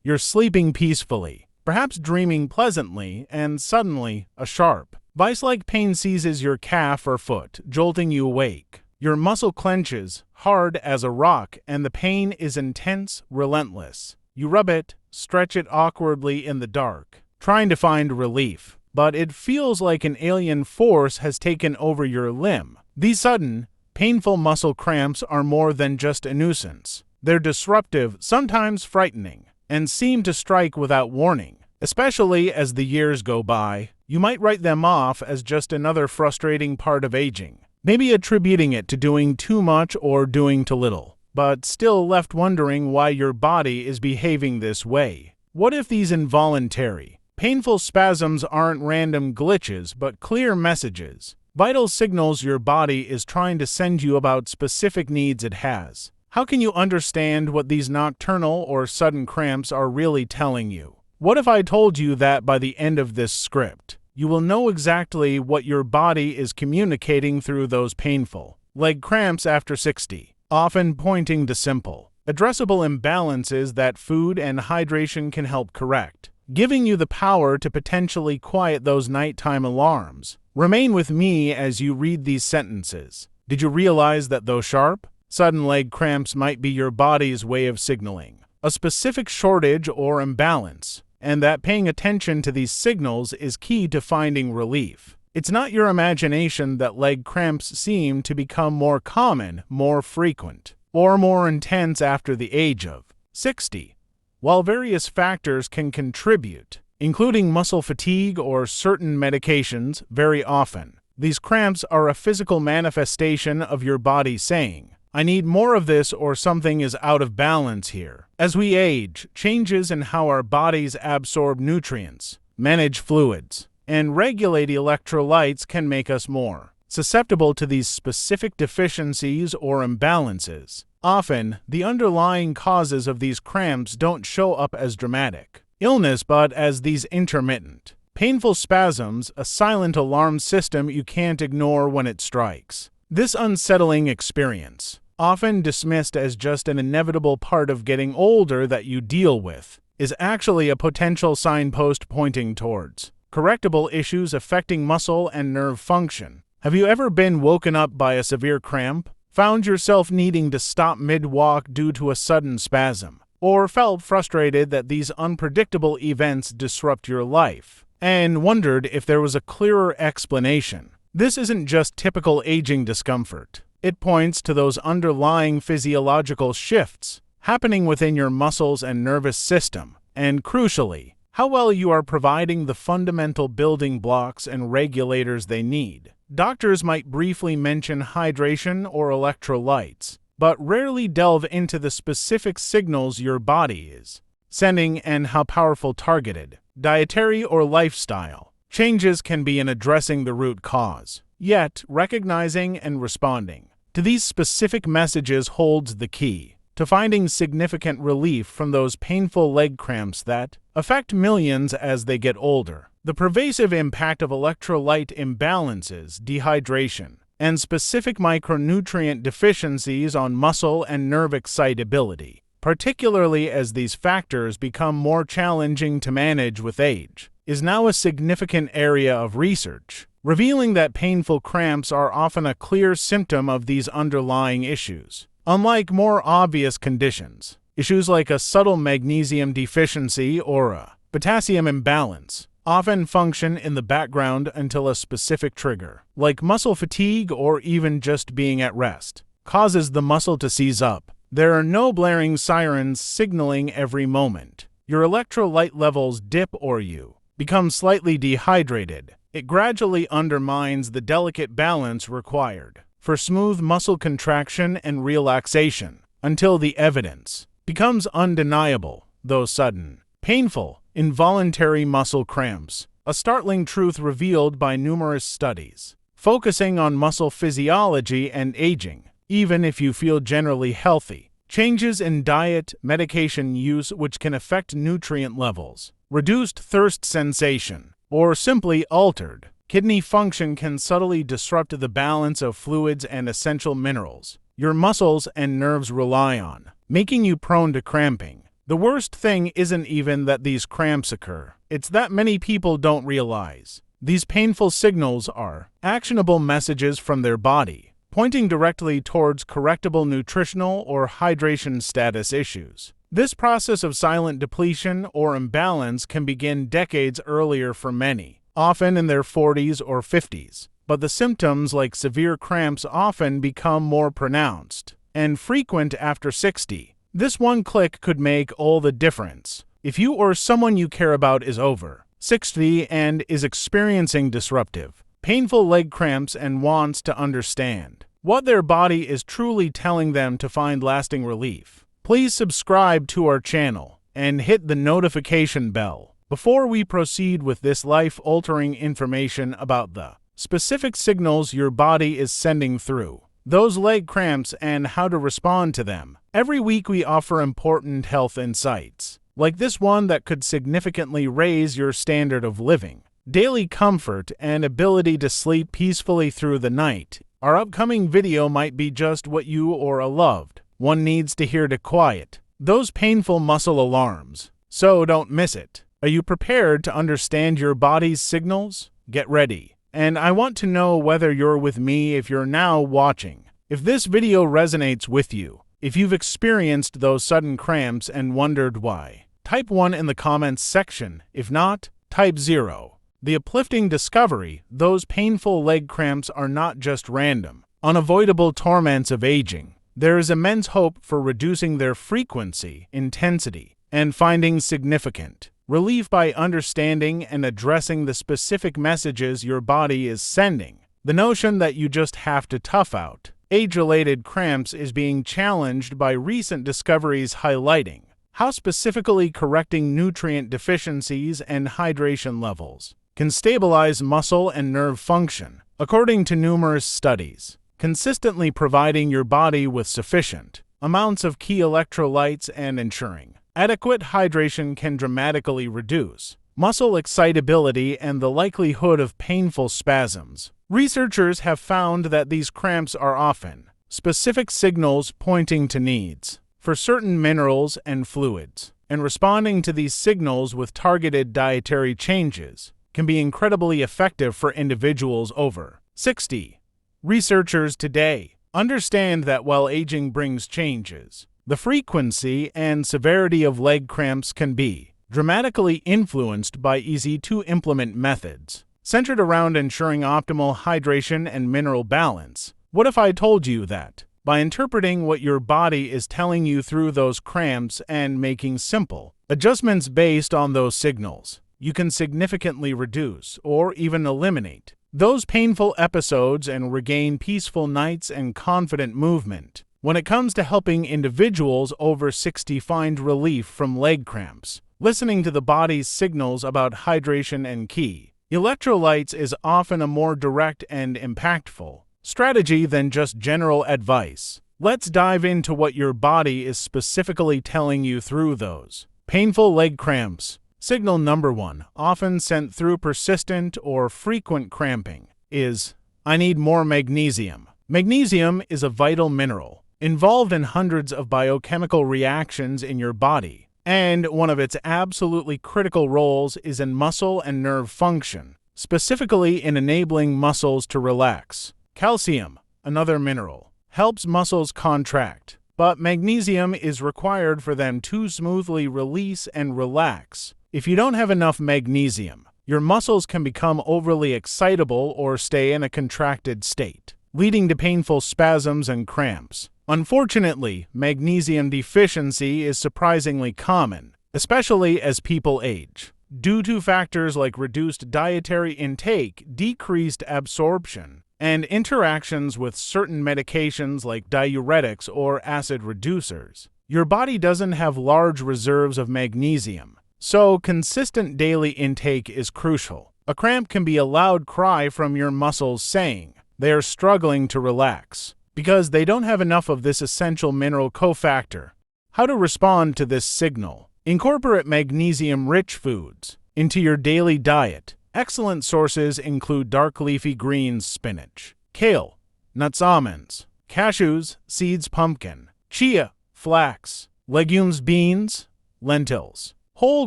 You're sleeping peacefully, perhaps dreaming pleasantly, and suddenly a sharp, vice-like pain seizes your calf or foot, jolting you awake. Your muscle clenches, hard as a rock, and the pain is intense, relentless. You rub it, stretch it awkwardly in the dark, trying to find relief, but it feels like an alien force has taken over your limb. These sudden, painful muscle cramps are more than just a nuisance. They're disruptive, sometimes frightening, and seem to strike without warning. Especially as the years go by, you might write them off as just another frustrating part of aging, maybe attributing it to doing too much or doing too little, but still left wondering why your body is behaving this way. What if these involuntary, painful spasms aren't random glitches but clear messages, vital signals your body is trying to send you about specific needs it has? How can you understand what these nocturnal or sudden cramps are really telling you? What if I told you that by the end of this script, you will know exactly what your body is communicating through those painful leg cramps after 60, often pointing to simple, addressable imbalances that food and hydration can help correct, giving you the power to potentially quiet those nighttime alarms? Remain with me as you read these sentences. Did you realize that those sharp, sudden leg cramps might be your body's way of signaling a specific shortage or imbalance, and that paying attention to these signals is key to finding relief? It's not your imagination that leg cramps seem to become more common, more frequent, or more intense after the age of 60. While various factors can contribute, including muscle fatigue or certain medications, very often, these cramps are a physical manifestation of your body saying, "I need more of this," or "something is out of balance here." As we age, changes in how our bodies absorb nutrients, manage fluids, and regulate electrolytes can make us more susceptible to these specific deficiencies or imbalances. Often, the underlying causes of these cramps don't show up as dramatic illness but as these intermittent, painful spasms, a silent alarm system you can't ignore when it strikes. This unsettling experience, often dismissed as just an inevitable part of getting older that you deal with, is actually a potential signpost pointing towards correctable issues affecting muscle and nerve function. Have you ever been woken up by a severe cramp, found yourself needing to stop mid-walk due to a sudden spasm, or felt frustrated that these unpredictable events disrupt your life, and wondered if there was a clearer explanation? This isn't just typical aging discomfort. It points to those underlying physiological shifts happening within your muscles and nervous system, and crucially, how well you are providing the fundamental building blocks and regulators they need. Doctors might briefly mention hydration or electrolytes, but rarely delve into the specific signals your body is sending and how powerful targeted, dietary or lifestyle changes can be in addressing the root cause. Yet, recognizing and responding to these specific messages holds the key to finding significant relief from those painful leg cramps that affect millions as they get older. The pervasive impact of electrolyte imbalances, dehydration, and specific micronutrient deficiencies on muscle and nerve excitability, particularly as these factors become more challenging to manage with age, is now a significant area of research, revealing that painful cramps are often a clear symptom of these underlying issues. Unlike more obvious conditions, issues like a subtle magnesium deficiency or a potassium imbalance often function in the background until a specific trigger, like muscle fatigue or even just being at rest, causes the muscle to seize up. There are no blaring sirens signaling every moment your electrolyte levels dip or you become slightly dehydrated. It gradually undermines the delicate balance required for smooth muscle contraction and relaxation until the evidence becomes undeniable. Though sudden, painful, involuntary muscle cramps, a startling truth revealed by numerous studies focusing on muscle physiology and aging. Even if you feel generally healthy, changes in diet, medication use which can affect nutrient levels, reduced thirst sensation, or simply altered kidney function can subtly disrupt the balance of fluids and essential minerals your muscles and nerves rely on, making you prone to cramping. The worst thing isn't even that these cramps occur. It's that many people don't realize these painful signals are actionable messages from their body, pointing directly towards correctable nutritional or hydration status issues. This process of silent depletion or imbalance can begin decades earlier for many, often in their 40s or 50s. But the symptoms like severe cramps often become more pronounced and frequent after 60. This one click could make all the difference. If you or someone you care about is over 60 and is experiencing disruptive, painful leg cramps and wants to understand what their body is truly telling them to find lasting relief, please subscribe to our channel and hit the notification bell. Before we proceed with this life-altering information about the specific signals your body is sending through those leg cramps and how to respond to them, every week we offer important health insights, like this one that could significantly raise your standard of living, daily comfort, and ability to sleep peacefully through the night. Our upcoming video might be just what you or a loved one needs to hear to quiet those painful muscle alarms, so don't miss it. Are you prepared to understand your body's signals? Get ready. And I want to know whether you're with me if you're now watching. If this video resonates with you, if you've experienced those sudden cramps and wondered why, type 1 in the comments section. If not, type 0. The uplifting discovery: those painful leg cramps are not just random, unavoidable torments of aging. There is immense hope for reducing their frequency, intensity, and finding significant relief by understanding and addressing the specific messages your body is sending. The notion that you just have to tough out age-related cramps is being challenged by recent discoveries highlighting how specifically correcting nutrient deficiencies and hydration levels can stabilize muscle and nerve function. According to numerous studies, consistently providing your body with sufficient amounts of key electrolytes and ensuring adequate hydration can dramatically reduce muscle excitability and the likelihood of painful spasms. Researchers have found that these cramps are often specific signals pointing to needs for certain minerals and fluids, and responding to these signals with targeted dietary changes can be incredibly effective for individuals over 60. Researchers today understand that while aging brings changes, the frequency and severity of leg cramps can be dramatically influenced by easy-to-implement methods centered around ensuring optimal hydration and mineral balance. What if I told you that by interpreting what your body is telling you through those cramps and making simple adjustments based on those signals, you can significantly reduce or even eliminate those painful episodes and regain peaceful nights and confident movement? When it comes to helping individuals over 60 find relief from leg cramps, listening to the body's signals about hydration and key electrolytes is often a more direct and impactful strategy than just general advice. Let's dive into what your body is specifically telling you through those painful leg cramps. Signal number 1, often sent through persistent or frequent cramping, is I need more magnesium. Magnesium is a vital mineral involved in hundreds of biochemical reactions in your body, and one of its absolutely critical roles is in muscle and nerve function, specifically in enabling muscles to relax. Calcium, another mineral, helps muscles contract, but magnesium is required for them to smoothly release and relax. If you don't have enough magnesium, your muscles can become overly excitable or stay in a contracted state, leading to painful spasms and cramps. Unfortunately, magnesium deficiency is surprisingly common, especially as people age, due to factors like reduced dietary intake, decreased absorption, and interactions with certain medications like diuretics or acid reducers. Your body doesn't have large reserves of magnesium, so consistent daily intake is crucial. A cramp can be a loud cry from your muscles saying they are struggling to relax because they don't have enough of this essential mineral cofactor. How to respond to this signal? Incorporate magnesium-rich foods into your daily diet. Excellent sources include dark leafy greens, spinach, kale, nuts, almonds, cashews, seeds, pumpkin, chia, flax, legumes, beans, lentils, whole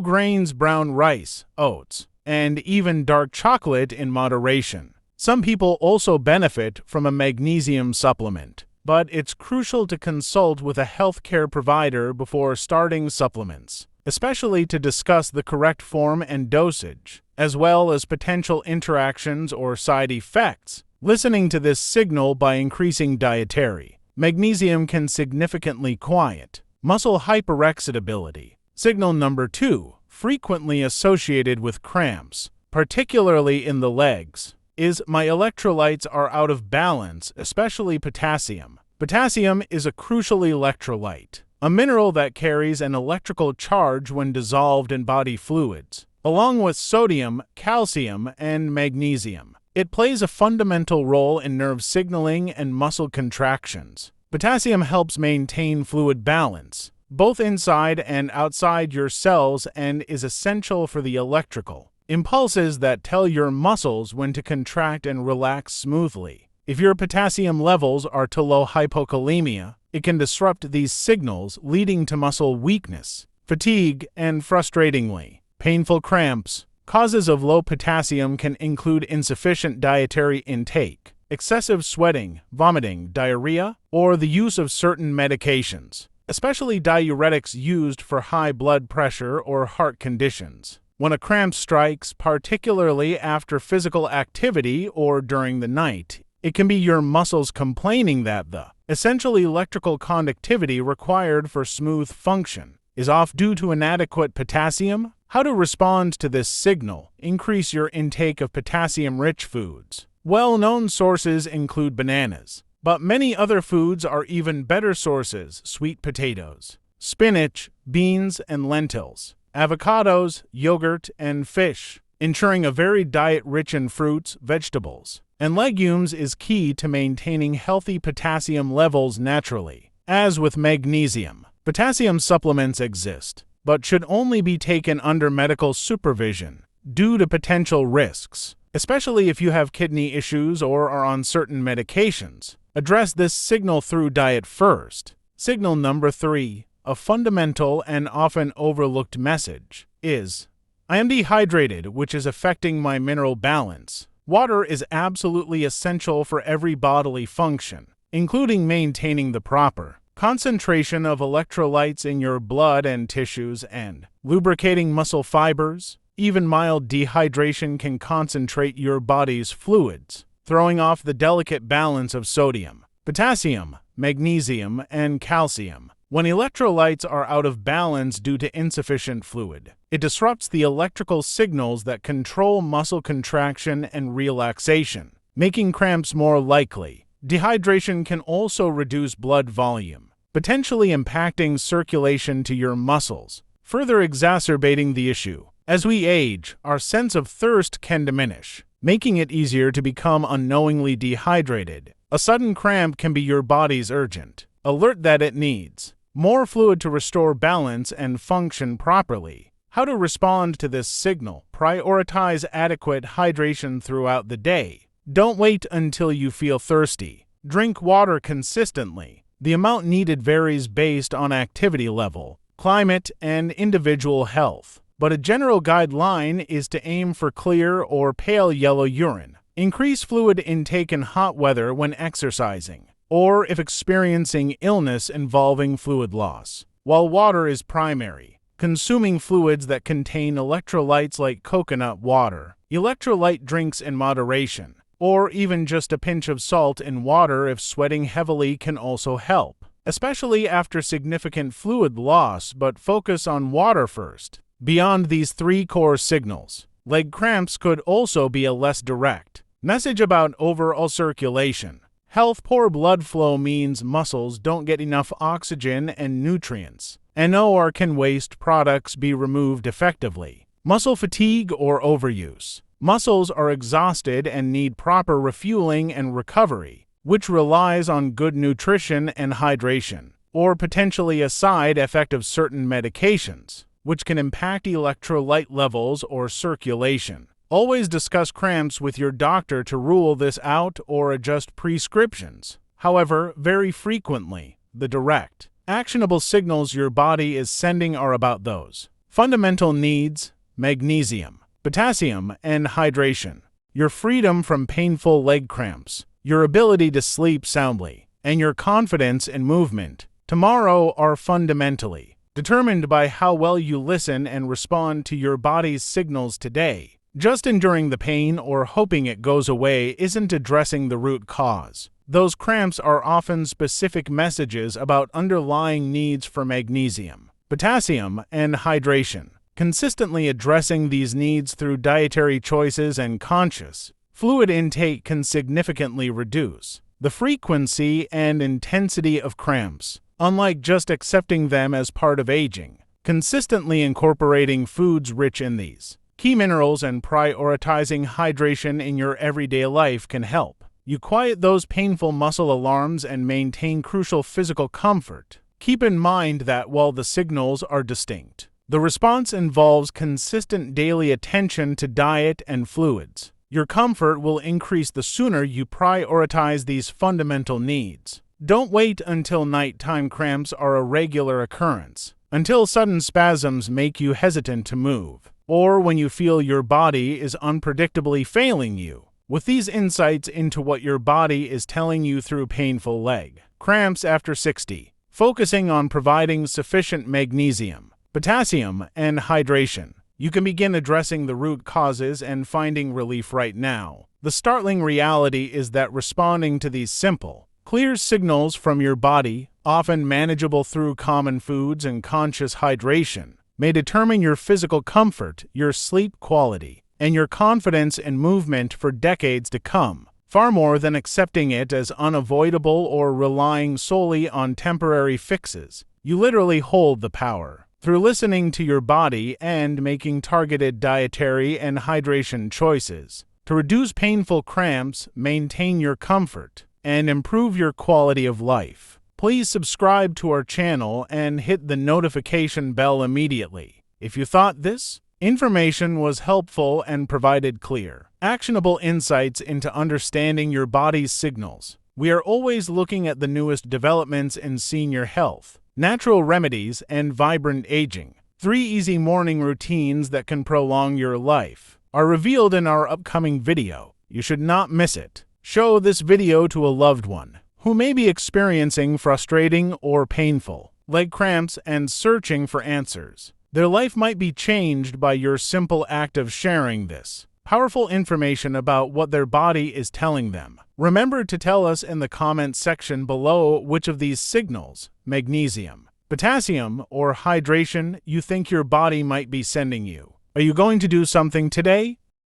grains, brown rice, oats, and even dark chocolate in moderation. Some people also benefit from a magnesium supplement, but it's crucial to consult with a healthcare provider before starting supplements, especially to discuss the correct form and dosage, as well as potential interactions or side effects. Listening to this signal by increasing dietary magnesium can significantly quiet muscle hyperexcitability. Signal number 2, frequently associated with cramps, particularly in the legs, is my electrolytes are out of balance, especially potassium. Potassium is a crucial electrolyte, a mineral that carries an electrical charge when dissolved in body fluids, along with sodium, calcium, and magnesium. It plays a fundamental role in nerve signaling and muscle contractions. Potassium helps maintain fluid balance, both inside and outside your cells, and is essential for the electrical impulses that tell your muscles when to contract and relax smoothly. If your potassium levels are too low, hypokalemia, it can disrupt these signals, leading to muscle weakness, fatigue, and frustratingly, painful cramps. Causes of low potassium can include insufficient dietary intake, excessive sweating, vomiting, diarrhea, or the use of certain medications, especially diuretics used for high blood pressure or heart conditions. When a cramp strikes, particularly after physical activity or during the night, it can be your muscles complaining that the essential electrical conductivity required for smooth function is off due to inadequate potassium. How to respond to this signal? Increase your intake of potassium-rich foods. Well-known sources include bananas, but many other foods are even better sources: sweet potatoes, spinach, beans, and lentils, avocados, yogurt, and fish. Ensuring a varied diet rich in fruits, vegetables, and legumes is key to maintaining healthy potassium levels naturally. As with magnesium, potassium supplements exist, but should only be taken under medical supervision due to potential risks, especially if you have kidney issues or are on certain medications. Address this signal through diet first. Signal number 3, a fundamental and often overlooked message, is I am dehydrated, which is affecting my mineral balance. Water is absolutely essential for every bodily function, including maintaining the proper concentration of electrolytes in your blood and tissues and lubricating muscle fibers. Even mild dehydration can concentrate your body's fluids, throwing off the delicate balance of sodium, potassium, magnesium, and calcium. When electrolytes are out of balance due to insufficient fluid, it disrupts the electrical signals that control muscle contraction and relaxation, making cramps more likely. Dehydration can also reduce blood volume, potentially impacting circulation to your muscles, further exacerbating the issue. As we age, our sense of thirst can diminish, making it easier to become unknowingly dehydrated. A sudden cramp can be your body's urgent alert that it needs more fluid to restore balance and function properly. How to respond to this signal? Prioritize adequate hydration throughout the day. Don't wait until you feel thirsty. Drink water consistently. The amount needed varies based on activity level, climate, and individual health, but a general guideline is to aim for clear or pale yellow urine. Increase fluid intake in hot weather when exercising, or if experiencing illness involving fluid loss. While water is primary, consuming fluids that contain electrolytes like coconut water, electrolyte drinks in moderation, or even just a pinch of salt in water if sweating heavily can also help, especially after significant fluid loss, but focus on water first. Beyond these 3 core signals, leg cramps could also be a less direct message about overall circulation health. Poor blood flow means muscles don't get enough oxygen and nutrients, or can waste products be removed effectively. Muscle fatigue or overuse. Muscles are exhausted and need proper refueling and recovery, which relies on good nutrition and hydration, or potentially a side effect of certain medications, which can impact electrolyte levels or circulation. Always discuss cramps with your doctor to rule this out or adjust prescriptions. However, very frequently, the direct Actionable signals your body is sending are about those fundamental needs: magnesium, potassium, and hydration, your freedom from painful leg cramps, your ability to sleep soundly, and your confidence in movement tomorrow are fundamentally determined by how well you listen and respond to your body's signals today. Just enduring the pain or hoping it goes away isn't addressing the root cause. Those cramps are often specific messages about underlying needs for magnesium, potassium, and hydration. Consistently addressing these needs through dietary choices and conscious fluid intake can significantly reduce the frequency and intensity of cramps. Unlike just accepting them as part of aging, consistently incorporating foods rich in these key minerals and prioritizing hydration in your everyday life can help you quiet those painful muscle alarms and maintain crucial physical comfort. Keep in mind that while the signals are distinct, the response involves consistent daily attention to diet and fluids. Your comfort will increase the sooner you prioritize these fundamental needs. Don't wait until nighttime cramps are a regular occurrence, until sudden spasms make you hesitant to move, or when you feel your body is unpredictably failing you. With these insights into what your body is telling you through painful leg cramps after 60, focusing on providing sufficient magnesium, potassium, and hydration, you can begin addressing the root causes and finding relief right now. The startling reality is that responding to these simple, clear signals from your body, often manageable through common foods and conscious hydration, may determine your physical comfort, your sleep quality, and your confidence in movement for decades to come, far more than accepting it as unavoidable or relying solely on temporary fixes. You literally hold the power. Through listening to your body and making targeted dietary and hydration choices to reduce painful cramps, maintain your comfort, and improve your quality of life. Please subscribe to our channel and hit the notification bell immediately. If you thought this information was helpful and provided clear, actionable insights into understanding your body's signals, we are always looking at the newest developments in senior health, natural remedies, and vibrant aging. 3 easy morning routines that can prolong your life are revealed in our upcoming video. You should not miss it. Show this video to a loved one who may be experiencing frustrating or painful leg cramps and searching for answers. Their life might be changed by your simple act of sharing this powerful information about what their body is telling them. Remember to tell us in the comments section below which of these signals, magnesium, potassium, or hydration, you think your body might be sending you. Are you going to do something today?